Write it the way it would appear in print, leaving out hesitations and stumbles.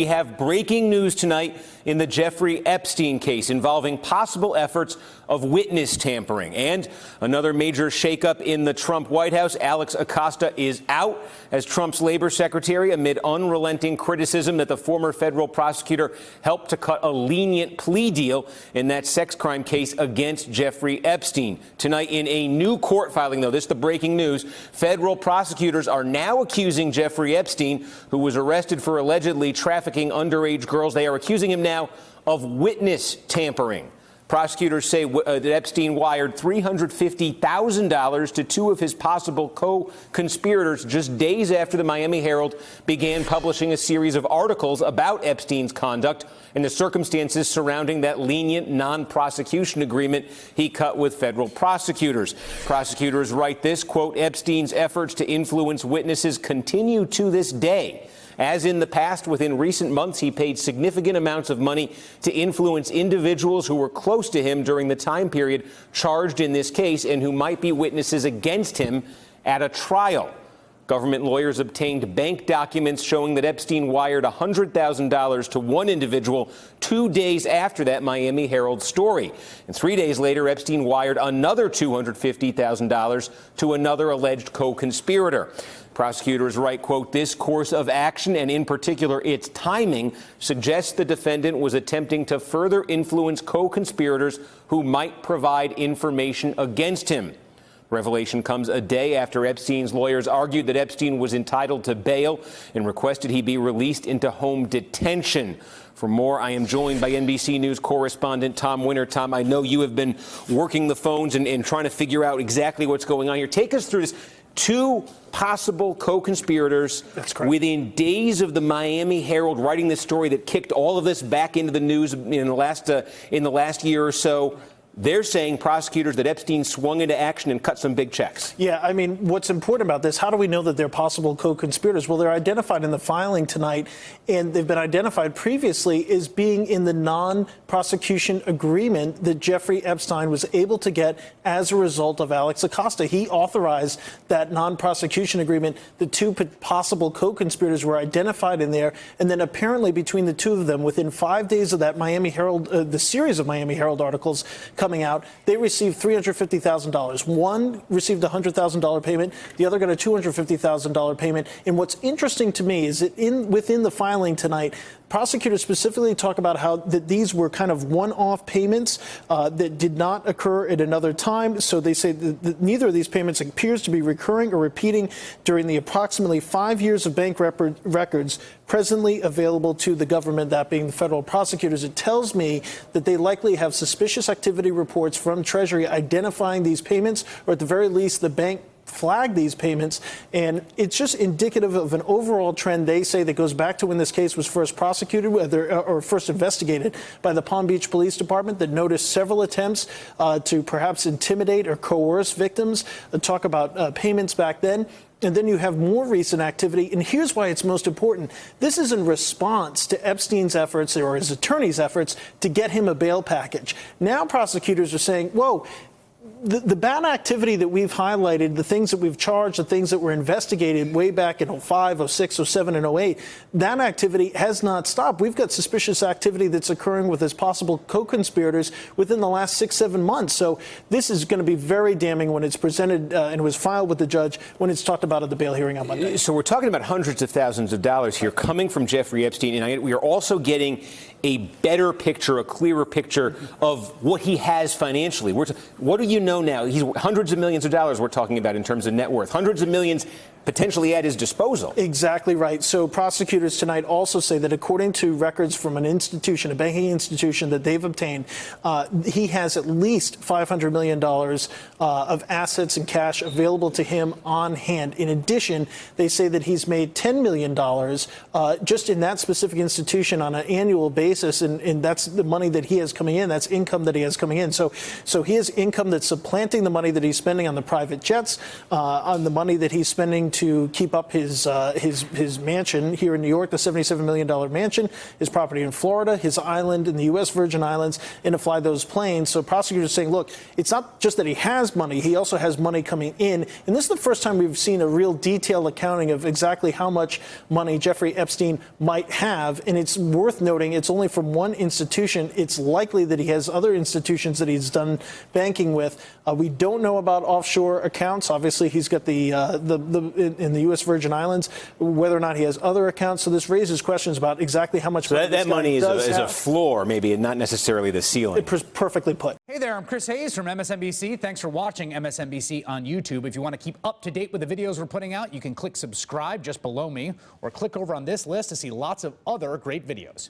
We have breaking news tonight in the Jeffrey Epstein case involving possible efforts of witness tampering. And another major shakeup in the Trump White House. Alex Acosta is out as Trump's labor secretary amid unrelenting criticism that the former federal prosecutor helped to cut a lenient plea deal in that sex crime case against Jeffrey Epstein. Tonight in a new court filing, though, this is the breaking news, federal prosecutors are now accusing Jeffrey Epstein, who was arrested for allegedly trafficking underage girls. They are accusing him now of witness tampering. Prosecutors say that Epstein wired $350,000 to two of his possible co-conspirators just days after the Miami Herald began publishing a series of articles about Epstein's conduct and the circumstances surrounding that lenient non-prosecution agreement he cut with federal prosecutors. Prosecutors write this, quote, Epstein's efforts to influence witnesses continue to this day. As in the past, within recent months, he paid significant amounts of money to influence individuals who were close to him during the time period charged in this case and who might be witnesses against him at a trial. Government lawyers obtained bank documents showing that Epstein wired $100,000 to one individual 2 days after that Miami Herald story. And 3 days later, Epstein wired another $250,000 to another alleged co-conspirator. Prosecutors write, quote, this course of action, and in particular its timing, suggests the defendant was attempting to further influence co-conspirators who might provide information against him. Revelation comes a day after Epstein's lawyers argued that Epstein was entitled to bail and requested he be released into home detention. For more, I am joined by NBC News correspondent Tom Winter. Tom, I know you have been working the phones and trying to figure out exactly what's going on here. Take us through this. Two possible co-conspirators within days of the Miami Herald writing this story that kicked all of this back into the news in the last year or so. They're saying, prosecutors, that Epstein swung into action and cut some big checks. Yeah, I mean, what's important about this, how do we know that they're possible co-conspirators? Well, they're identified in the filing tonight, and they've been identified previously as being in the non-prosecution agreement that Jeffrey Epstein was able to get as a result of Alex Acosta. He authorized that non-prosecution agreement. The two possible co-conspirators were identified in there, and then apparently between the two of them, within 5 days of that Miami Herald, the series of Miami Herald articles coming out, they received $350,000. One received a $100,000 payment. The other got a $250,000 payment. And what's interesting to me is that within the filing tonight, prosecutors specifically talk about how that these were kind of one-off payments that did not occur at another time. So they say that neither of these payments appears to be recurring or repeating during the approximately 5 years of bank records presently available to the government, that being the federal prosecutors. It tells me that they likely have suspicious activity reports from Treasury identifying these payments, or at the very least, the bank flag these payments, and it's just indicative of an overall trend, they say, that goes back to when this case was first prosecuted or first investigated by the Palm Beach Police Department, that noticed several attempts to perhaps intimidate or coerce victims. Talk about payments back then. And then you have more recent activity. And here's why it's most important. This is in response to Epstein's efforts, or his attorney's efforts, to get him a bail package. Now prosecutors are saying, whoa, the bad activity that we've highlighted, the things that we've charged, the things that were investigated way back in 05, 06, 07, and 08, that activity has not stopped. We've got suspicious activity that's occurring with his possible co-conspirators within the last 6-7 months. So this is going to be very damning when it's presented and was filed with the judge when it's talked about at the bail hearing on Monday. So we're talking about hundreds of thousands of dollars here coming from Jeffrey Epstein, and we are also getting a better picture, a clearer picture of what he has financially. What do you know now? He's hundreds of millions of dollars we're talking about in terms of net worth. Hundreds of millions potentially at his disposal. Exactly right. So prosecutors tonight also say that according to records from an institution, a banking institution that they've obtained, he has at least $500 million of assets and cash available to him on hand. In addition, they say that he's made $10 million just in that specific institution on an annual basis, and that's the money that he has coming in. That's income that he has coming in. So he has income that's supplanting the money that he's spending on the private jets, on the money that he's spending to keep up his mansion here in New York, the $77 million mansion, his property in Florida, his island in the U.S. Virgin Islands, and to fly those planes. So prosecutors are saying, look, it's not just that he has money, he also has money coming in. And this is the first time we've seen a real detailed accounting of exactly how much money Jeffrey Epstein might have. And it's worth noting it's only from one institution. It's likely that he has other institutions that he's done banking with. We don't know about offshore accounts. Obviously, he's got the in the U.S. Virgin Islands, whether or not he has other accounts. So this raises questions about exactly how much money that money is a floor, maybe, and not necessarily the ceiling. Perfectly put. Hey there, I'm Chris Hayes from MSNBC. Thanks for watching MSNBC on YouTube. If you want to keep up to date with the videos we're putting out, you can click subscribe just below me or click over on this list to see lots of other great videos.